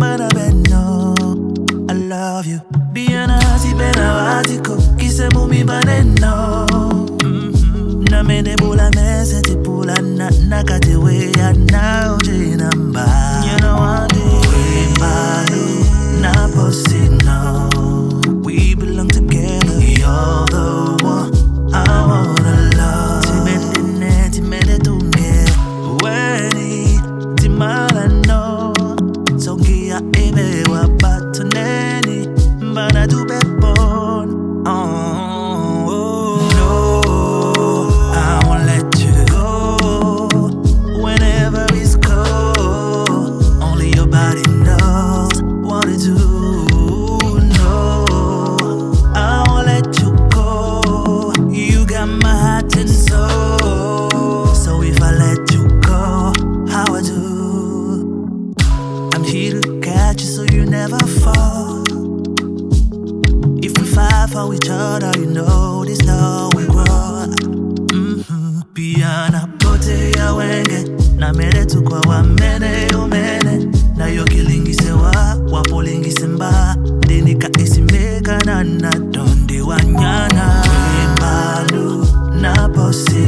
mbana beno. I love you. Biana hati bena wati kokisè mumi baneno. Na mènè bola mèsè ti pula na katé wèya na oje namba. You know I did Bulu na posi no. We belong together. You're the one I wanna love. Ti bènè ti mènè tungè wèni ti mala no. So ngéa ebe wèba to nèni mbana dubè bon. Here to catch you so you never fall. If we fight for each other, you know this love will grow. Piana Botéa wèngè na mènè tukua wa mènè o mènè na yoki lingisè wapo lingisè mba deni ka esimeka na donde wanyana. Bulu na posi